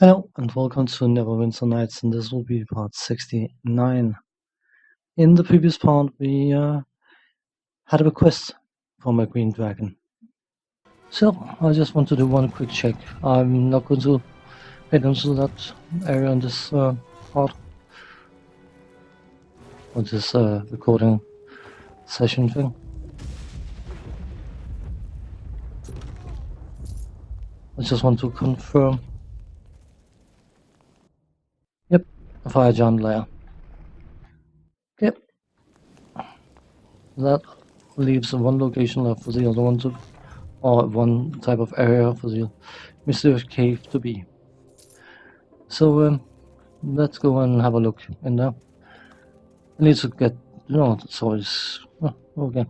Hello and welcome to Neverwinter Nights, and this will be part 69. In the previous part, we had a request from a green dragon. So, I just want to do one quick check. I'm not going to pay attention to that area in this part, or this recording session thing. I just want to confirm. Yep, a fire giant layer. Okay. That leaves one location left for the other one to, or one type of area for the mysterious cave to be. So let's go and have a look in there. I need to get, so it's, okay.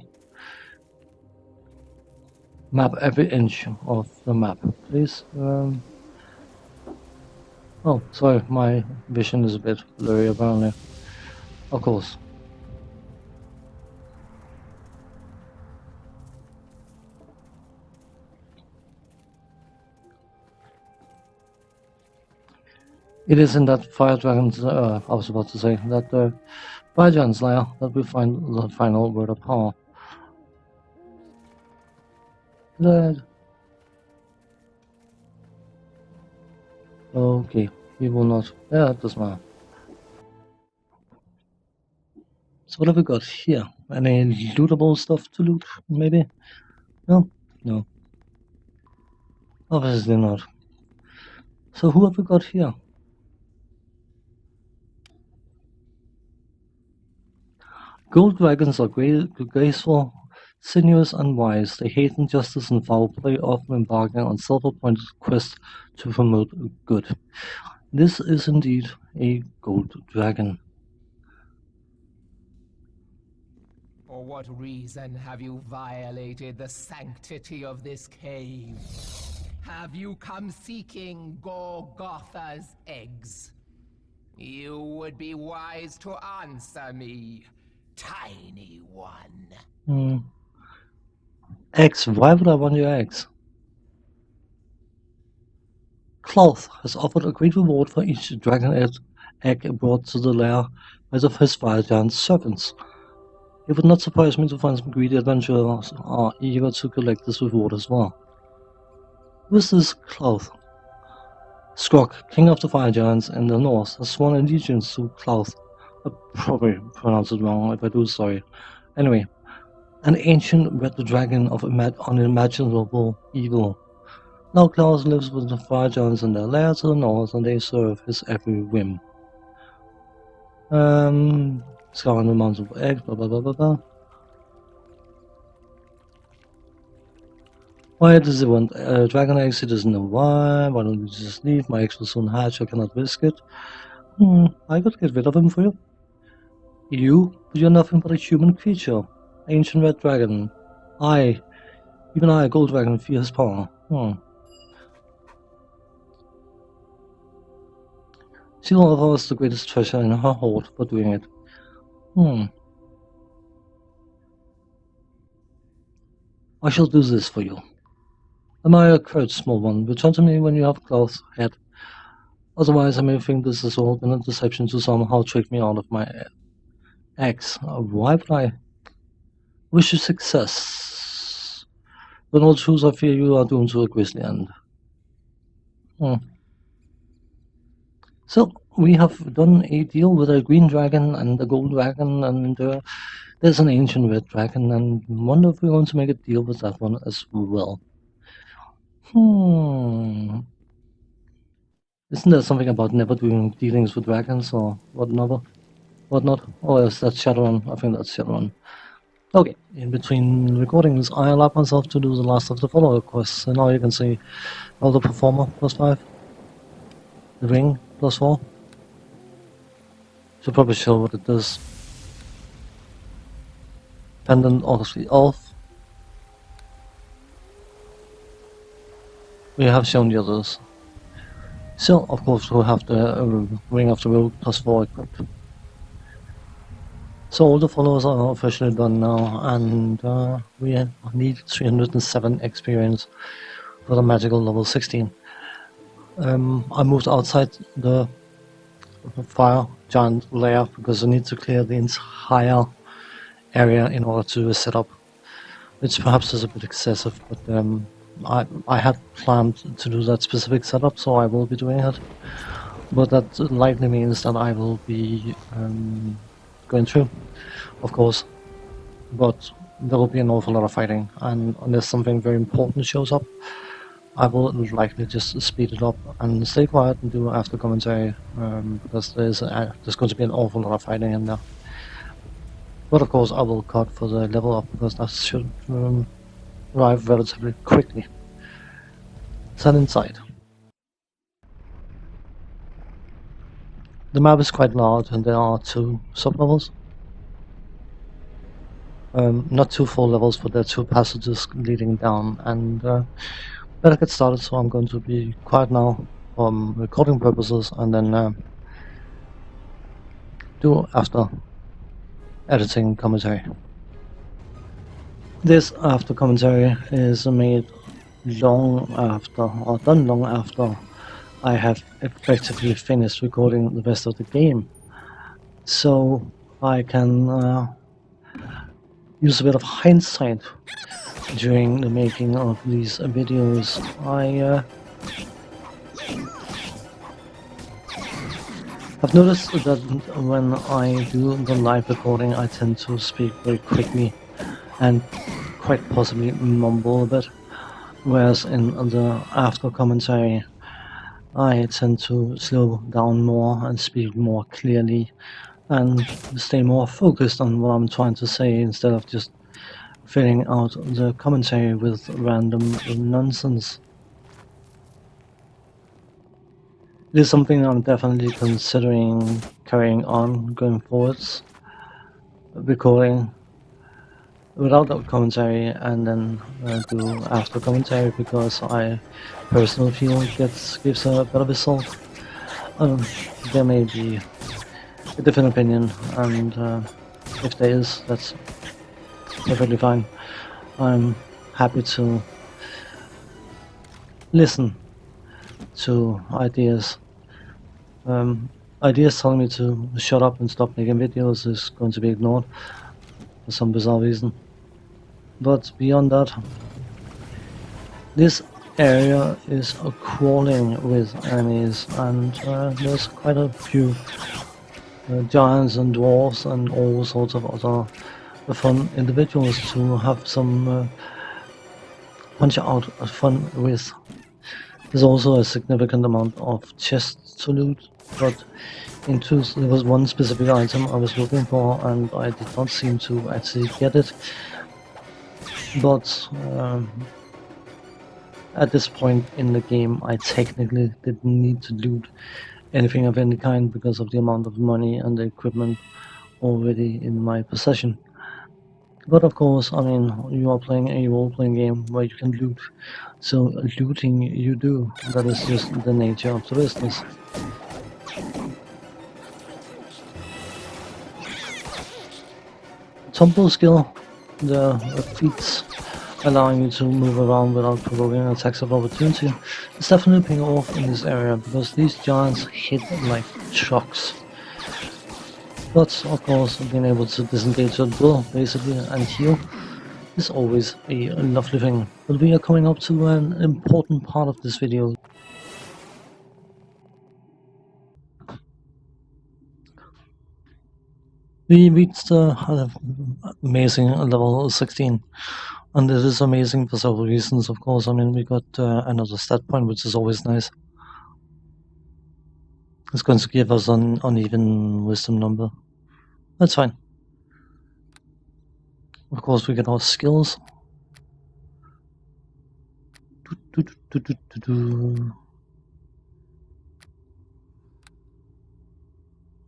Map every inch of the map, please. Oh, sorry, my vision is a bit blurry apparently. Of course. It is in that fire dragon's, I was about to say, that fire giant's lair that we find the final word of power. Dead. Okay, we will not. Yeah, it doesn't matter. So what have we got here? Any lootable stuff to loot, maybe? No? No. Obviously not. So who have we got here? Gold dragons are graceful, sinuous, and wise. They hate injustice and foul play, often embarking on self-appointed quests to promote good. This is indeed a gold dragon. For what reason have you violated the sanctity of this cave? Have you come seeking Gorgotha's eggs? You would be wise to answer me, tiny one. Eggs? Why would I want your eggs? Cloth has offered a great reward for each dragon egg brought to the lair by the his fire giant servants. It would not surprise me to find some greedy adventurers are eager to collect this reward as well. Who is this Cloth? Skrok, king of the fire giants in the north, has sworn allegiance to Cloth. I probably pronounced it wrong. If I do, sorry. Anyway, an ancient red dragon of unimaginable evil. Now Klaus lives with the fire giants in their lair to the north, and they serve his every whim. Scouring the mountains of eggs, blah blah blah blah blah. Why does he want dragon eggs? He doesn't know why. Why don't we just leave? My eggs will soon hatch. I cannot risk it. I could get rid of him for you. You? But you're nothing but a human creature. Ancient red dragon. Even I, a gold dragon, fear his power. She will offer us the greatest treasure in her hoard for doing it. I shall do this for you. Admire courage, small one. Return to me when you have Klaus' head. Otherwise, I may think this has all been a deception to somehow trick me out of my eggs. Why would I wish you success? When all truths I fear you are doomed to a grisly end. So, we have done a deal with a green dragon and a gold dragon, and there's an ancient red dragon, and I wonder if we're going to make a deal with that one as well. Isn't there something about never doing dealings with dragons or whatnot? Oh, is that Shadowrun? I think that's Shadowrun. Okay, in between recordings, I allowed myself to do the last of the follower quests, and now you can see all the performer +5, the ring +4. Should probably show what it does. Pendant of the elf. We have shown the others. So, of course, we'll have the ring of the rogue +4 equipped. So all the followers are officially done now, and we need 307 experience for the magical level 16. I moved outside the fire giant layer because I need to clear the entire area in order to set up. Which perhaps is a bit excessive, but I had planned to do that specific setup, so I will be doing it. But that likely means that I will be going through, of course. But there will be an awful lot of fighting, and unless something very important shows up, I will likely just speed it up and stay quiet and do after commentary, because there's going to be an awful lot of fighting in there. But of course, I will cut for the level up because that should arrive relatively quickly. Sun inside. The map is quite large and there are 2 sub-levels. Not 2 full levels, but there are 2 passages leading down, and better get started, so I'm going to be quiet now for recording purposes and then do after editing commentary. This after commentary is made long after, or done long after, I have effectively finished recording the rest of the game. So I can use a bit of hindsight during the making of these videos. I've noticed that when I do the live recording, I tend to speak very quickly and quite possibly mumble a bit, whereas in the after commentary, I tend to slow down more and speak more clearly and stay more focused on what I'm trying to say instead of just filling out the commentary with random nonsense. It is something I'm definitely considering carrying on going forwards, recording without a commentary and then do after commentary, because I personally feel it gives a better result. There may be a different opinion, and if there is, that's perfectly fine. I'm happy to listen to ideas. Ideas telling me to shut up and stop making videos is going to be ignored for some bizarre reason. But beyond that, this area is crawling with enemies, and there's quite a few giants and dwarves and all sorts of other fun individuals to have some punch out fun with. There's also a significant amount of chests to loot, but in truth there was one specific item I was looking for and I did not seem to actually get it. But at this point in the game I technically didn't need to loot anything of any kind because of the amount of money and the equipment already in my possession. But of course, I mean, you are playing a role-playing game where you can loot, so looting you do. That is just the nature of the business. Tumble skill, the feats allowing you to move around without provoking attacks of opportunity, is definitely paying off in this area because these giants hit like trucks. But of course, being able to disengage at will, basically, and heal is always a lovely thing. But we are coming up to an important part of this video. We reached amazing level 16, and it is amazing for several reasons, of course. I mean, we got another stat point, which is always nice. It's going to give us an uneven wisdom number. That's fine. Of course, we get our skills.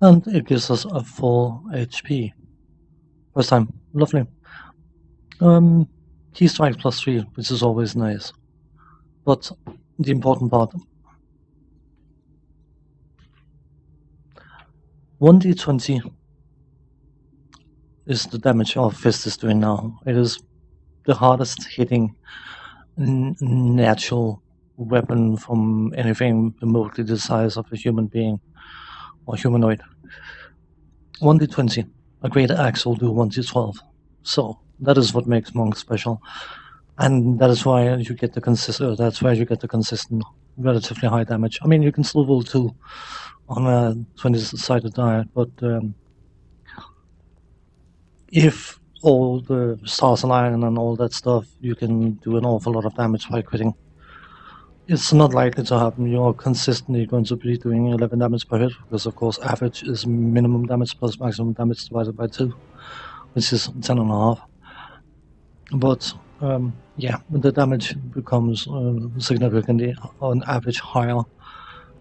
And it gives us a full HP. First time. Lovely. Key strike +3, which is always nice. But the important part. 1d20 is the damage our fist is doing now. It is the hardest hitting natural weapon from anything remotely the size of a human being or humanoid. 1d20. A great axe will do 1d12. So that is what makes monks special. And that is why you get the consistent, relatively high damage. I mean, you can still roll 2 on a 20-sided die, but if all the stars align and all that stuff, you can do an awful lot of damage by quitting. It's not likely to happen. You're consistently going to be doing 11 damage per hit, because of course average is minimum damage plus maximum damage divided by 2, which is 10.5. But yeah, the damage becomes significantly on average higher,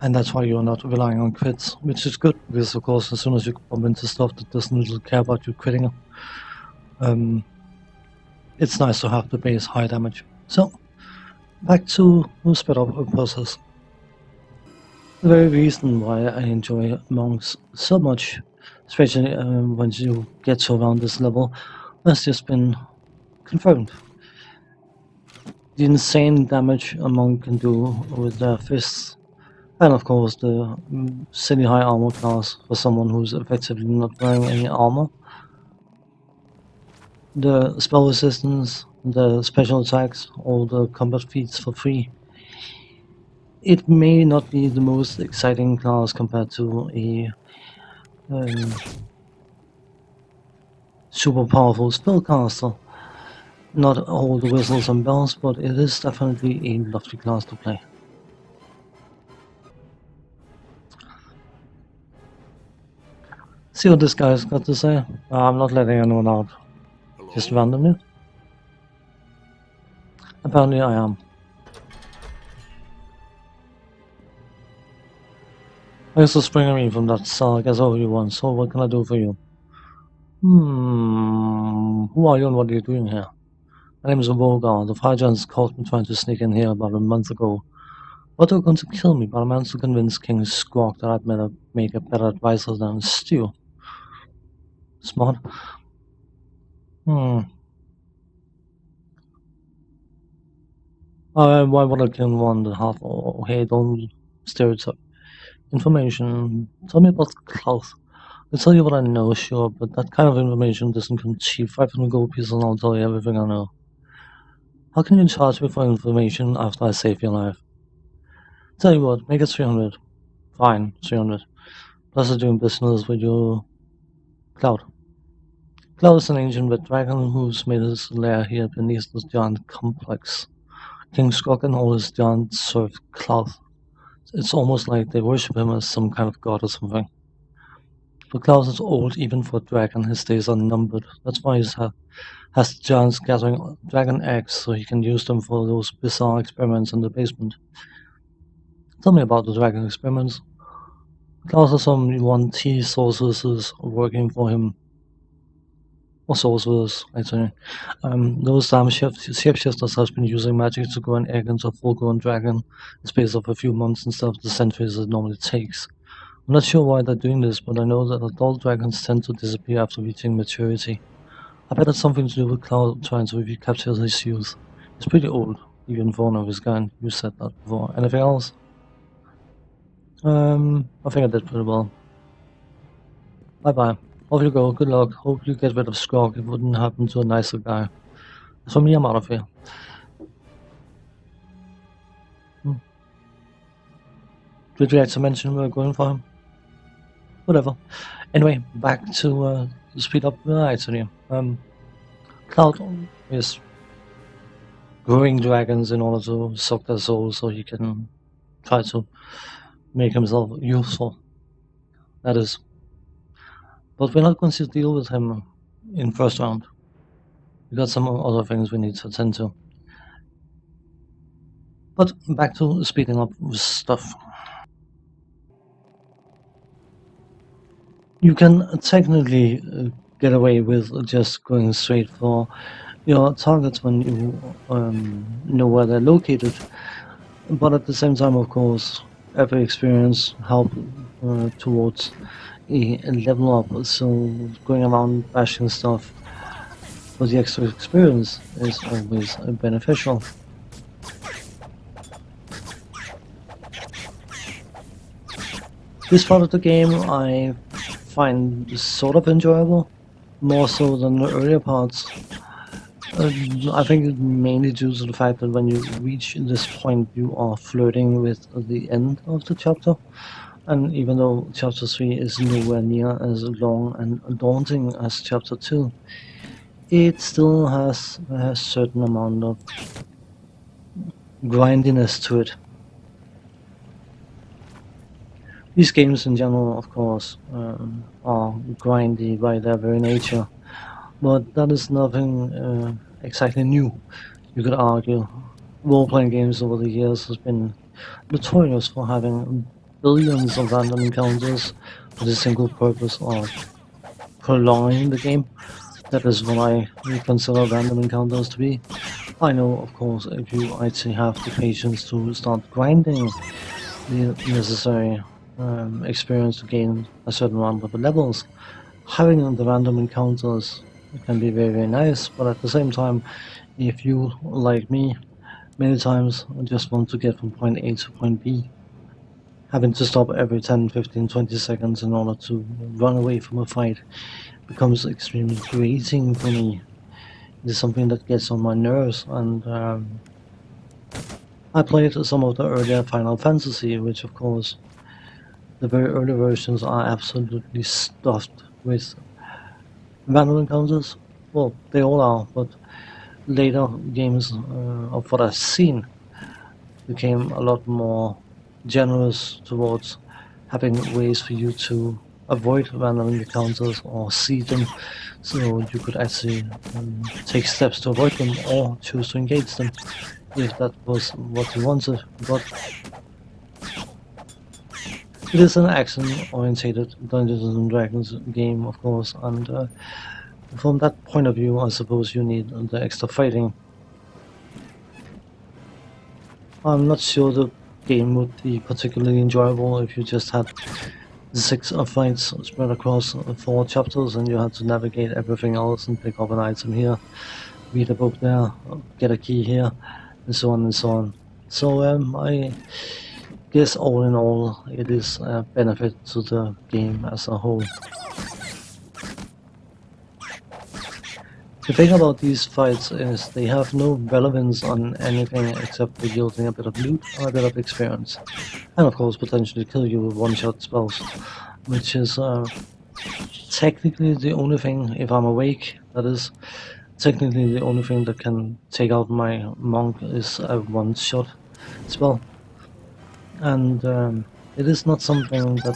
and that's why you're not relying on crits, which is good, because of course as soon as you bump into stuff that doesn't really care about you quitting, it's nice to have the base high damage. So back to the sped up process. The very reason why I enjoy monks so much, especially once you get to around this level, has just been confirmed. The insane damage a monk can do with their fists, and of course the silly high armor class for someone who's effectively not wearing any armor. The spell resistance, the special attacks, all the combat feats for free. It may not be the most exciting class compared to a super powerful spellcaster. Not all the whistles and bells, but it is definitely a lovely class to play. See what this guy's got to say? I'm not letting anyone out. Hello? Just randomly. Apparently I am. Thanks for springing me from that cell. I guess all you want. So what can I do for you? Who are you and what are you doing here? My name is Volgar. The Fire Giants caught me trying to sneak in here about a month ago. But they were going to kill me, but I managed to convince King Squawk that I'd make a better advisor than Stu. Smart. Why would I kill one and a half? Oh, hey, don't stereotype. Information. Tell me about cloth. I'll tell you what I know, sure, but that kind of information doesn't come cheap. 500 gold pieces and I'll tell you everything I know. How can you charge me for information after I save your life? Tell you what, make it 300. Fine, 300. Plus I'm doing business with your Cloud. Cloud is an ancient red dragon who's made his lair here beneath this giant complex. King Skog and all his giants serve Cloud. It's almost like they worship him as some kind of god or something. But Klaus is old even for a dragon, his days are numbered. That's why he has the giants gathering dragon eggs so he can use them for those bizarre experiments in the basement. Tell me about the dragon experiments. Klaus has some 1T sorceresses working for him. Or sorcerers, actually. Those damn shapeshifters have been using magic to grow an egg into a full-grown dragon in the space of a few months instead of the centuries it normally takes. I'm not sure why they're doing this, but I know that adult dragons tend to disappear after reaching maturity. I bet it's something to do with Cloud trying to recapture his youth. He's pretty old, even for one of his kind. You said that before. Anything else? I think I did pretty well. Bye-bye. Off you go. Good luck. Hope you get rid of Skrog. It wouldn't happen to a nicer guy. As for me, I'm out of here. Did you like to mention we were going for him? Whatever. Anyway, back to speed up the itinerary. Cloud is growing dragons in order to suck their souls so he can try to make himself useful. That is. But we're not going to deal with him in first round. We got some other things we need to attend to. But back to speeding up stuff. You can technically get away with just going straight for your targets when you know where they're located. But at the same time, of course, every experience helps towards a level up. So going around bashing stuff for the extra experience is always beneficial. This part of the game I find sort of enjoyable, more so than the earlier parts. I think it's mainly due to the fact that when you reach this point, you are flirting with the end of the chapter. And even though chapter 3 is nowhere near as long and daunting as chapter 2, it still has a certain amount of grindiness to it. These games in general, of course, are grindy by their very nature, but that is nothing exactly new, you could argue. Role-playing games over the years has been notorious for having billions of random encounters for the single purpose of prolonging the game. That is what I consider random encounters to be. I know, of course, if you actually have the patience to start grinding the necessary experience to gain a certain amount of levels, having the random encounters can be very, very nice, but at the same time, if you, like me, many times just want to get from point A to point B, having to stop every 10, 15, 20 seconds in order to run away from a fight becomes extremely grating for me. It is something that gets on my nerves, and I played some of the earlier Final Fantasy, which of course, the very early versions are absolutely stuffed with random encounters. Well, they all are, but later games of what I've seen became a lot more generous towards having ways for you to avoid random encounters or see them, so you could actually take steps to avoid them or choose to engage them if that was what you wanted. But it is an action-oriented Dungeons and Dragons game, of course, and from that point of view, I suppose you need the extra fighting. I'm not sure the game would be particularly enjoyable if you just had 6 fights spread across 4 chapters and you had to navigate everything else and pick up an item here, read a book there, get a key here, and so on and so on. So I guess all in all, it is a benefit to the game as a whole. The thing about these fights is they have no relevance on anything except for yielding a bit of loot and a bit of experience. And of course potentially kill you with one-shot spells, which is technically the only thing, if I'm awake, that is technically the only thing that can take out my monk is a one-shot spell. And it is not something that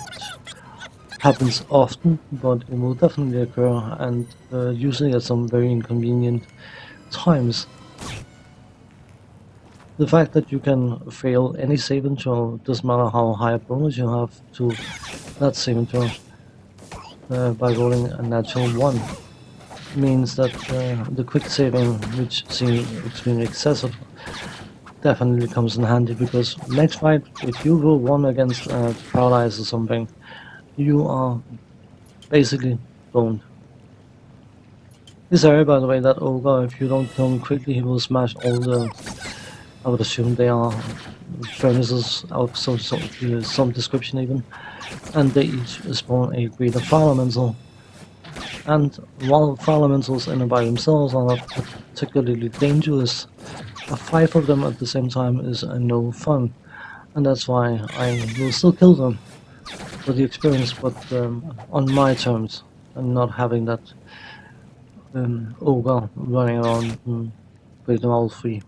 happens often, but it will definitely occur, and usually at some very inconvenient times. The fact that you can fail any saving throw, doesn't matter how high a bonus you have to that saving throw, by rolling a natural 1, means that the quick saving, which seems extremely excessive, definitely comes in handy, because next fight, if you roll 1 against paralyze or something, you are basically boned. This area, by the way, that ogre, if you don't kill him quickly, he will smash all the, I would assume they are furnaces of some description even, and they each spawn a greater fire elemental. And while fire elementals in and by themselves are not particularly dangerous, 5 of them at the same time is no fun, and that's why I will still kill them for the experience, but on my terms, and not having that ogre running around and break them all free.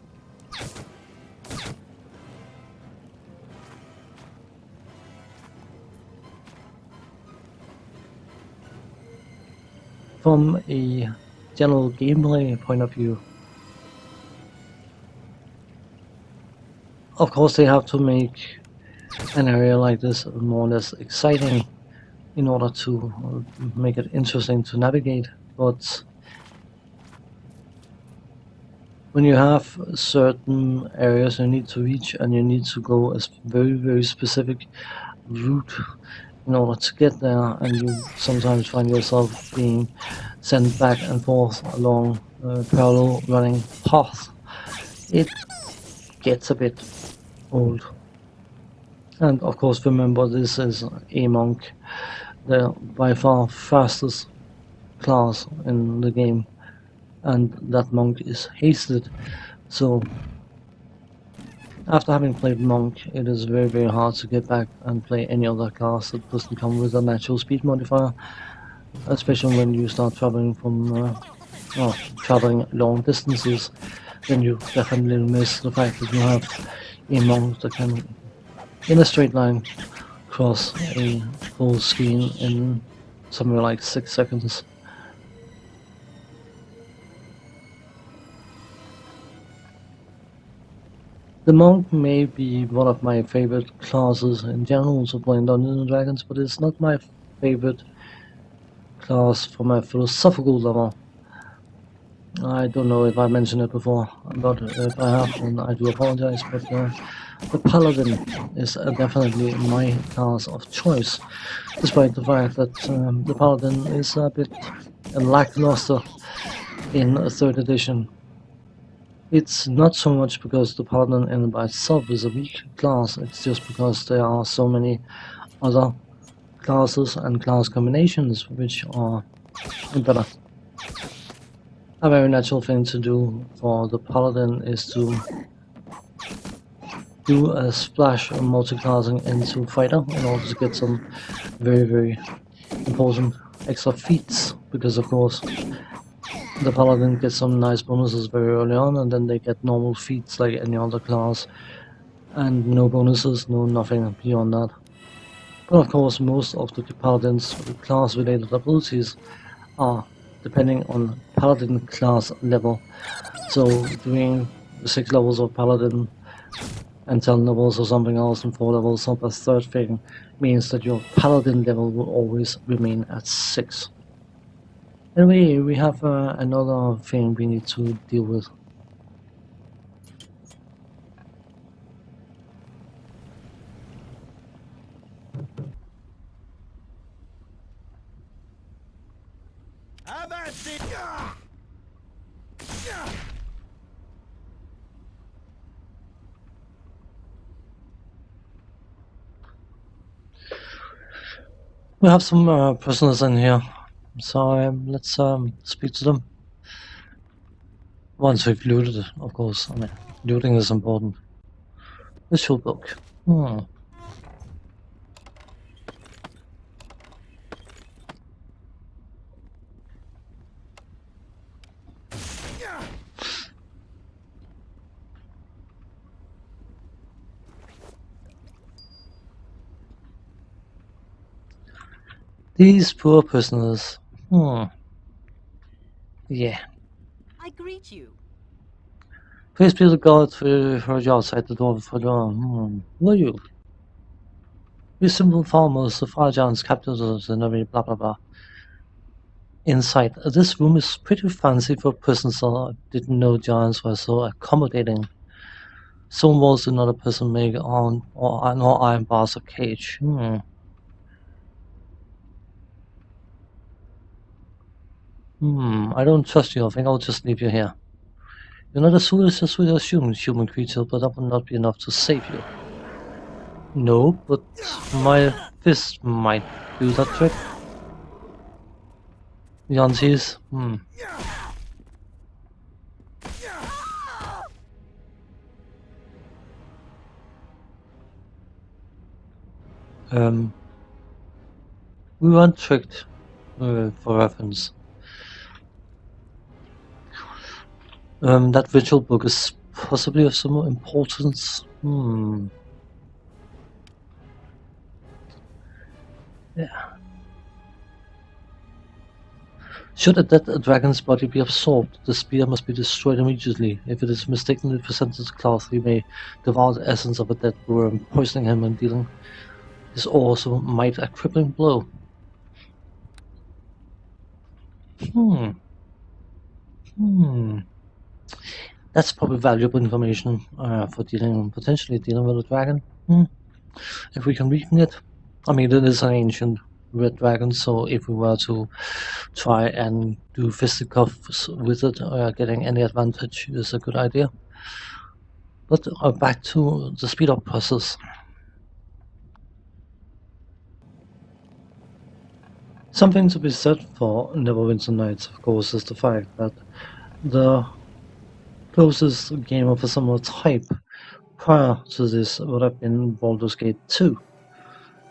From a general gameplay point of view, of course they have to make an area like this more or less exciting in order to make it interesting to navigate, but when you have certain areas you need to reach and you need to go a very, very specific route in order to get there, and you sometimes find yourself being sent back and forth along parallel running paths, it gets a bit old. And of course, remember this is a monk, the by far fastest class in the game, and that monk is hasted. So after having played monk, it is very, very hard to get back and play any other class that doesn't come with a natural speed modifier, especially when you start traveling traveling long distances. Then you definitely miss the fact that you have a monk that can, in a straight line, cross a full screen in somewhere like 6 seconds. The monk may be one of my favorite classes in general to play in Dungeons and Dragons, but it's not my favorite class from a philosophical level. I don't know if I mentioned it before, but if I have, then I do apologize. But the Paladin is definitely my class of choice, despite the fact that the Paladin is a bit lackluster in 3rd edition. It's not so much because the Paladin in by itself is a weak class, it's just because there are so many other classes and class combinations which are better. A very natural thing to do for the Paladin is to do a splash of multi-classing into Fighter in order to get some very, very important extra feats, because of course the Paladin gets some nice bonuses very early on, and then they get normal feats like any other class, and no bonuses, no nothing beyond that. But of course most of the Paladin's class-related abilities are depending on Paladin class level. So doing 6 levels of Paladin and 10 levels or something else and 4 levels up a third thing means that your Paladin level will always remain at 6. Anyway, we have another thing we need to deal with. We have some prisoners in here, so let's speak to them. Once we've looted it, of course. I mean, looting is important. Visual book. These poor prisoners. Yeah. I greet you. Praise be to God, we heard you outside the door for the Who are you? We simple farmers, the fire giants captured us and every blah blah blah. Inside, this room is pretty fancy for prisons, so I didn't know giants were so accommodating. Stone walls do not a person make on or nor iron bars or cage. I don't trust you. I think I'll just leave you here. You're not as foolish as we assume, human creature, but that will not be enough to save you. No, but my fist might do that trick. Yantis. We weren't tricked for reference. That ritual book is possibly of some importance. Yeah. Should a dead dragon's body be absorbed, the spear must be destroyed immediately. If it is mistakenly presented as cloth, we may devour the essence of a dead worm, poisoning him and dealing his also might a crippling blow. That's probably valuable information for potentially dealing with a dragon. If we can weaken it. I mean, it is an ancient red dragon, so if we were to try and do fisticuffs with it, getting any advantage is a good idea. But back to the speed up process. Something to be said for Neverwinter Nights, of course, is the fact that the closest game of a similar type prior to this would have been Baldur's Gate 2.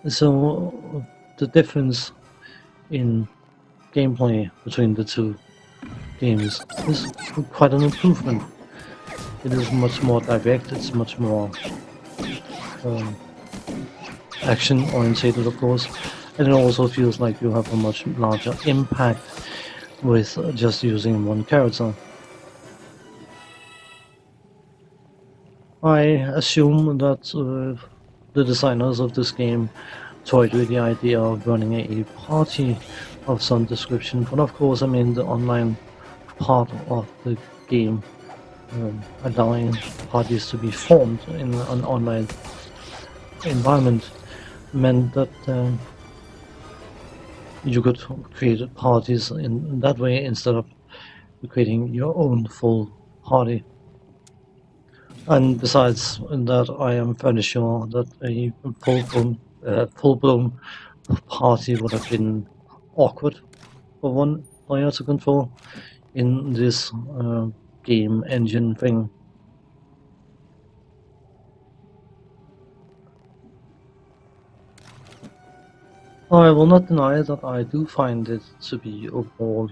So the difference in gameplay between the two games is quite an improvement. It is much more direct, it's much more action orientated, of course, and it also feels like you have a much larger impact with just using one character. I assume that the designers of this game toyed with the idea of running a party of some description, but of course, I mean, the online part of the game, allowing parties to be formed in an online environment, meant that you could create parties in that way instead of creating your own full party. And besides that, I am fairly sure that a full-blown party would have been awkward for one player to control in this game engine thing. I will not deny that I do find it to be overall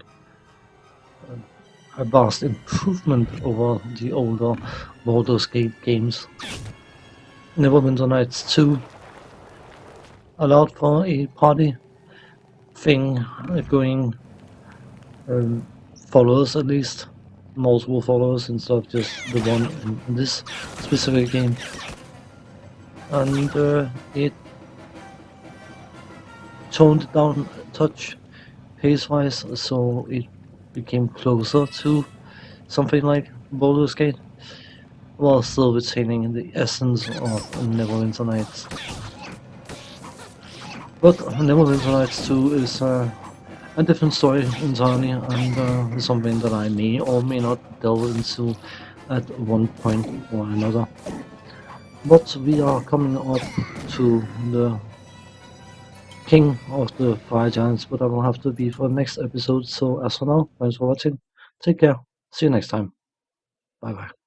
a vast improvement over the older Baldur's Gate games. Neverwinter Nights 2 allowed for a party thing going followers, at least multiple followers instead of just the one in this specific game, and it toned down a touch pace-wise, so it became closer to something like Baldur's Gate, while still retaining the essence of Neverwinter Nights. But Neverwinter Nights 2 is a different story entirely, and something that I may or may not delve into at one point or another. But we are coming up to the king of the fire giants, but I will have to be for the next episode. So as for now, thanks for watching. Take care. See you next time. Bye bye.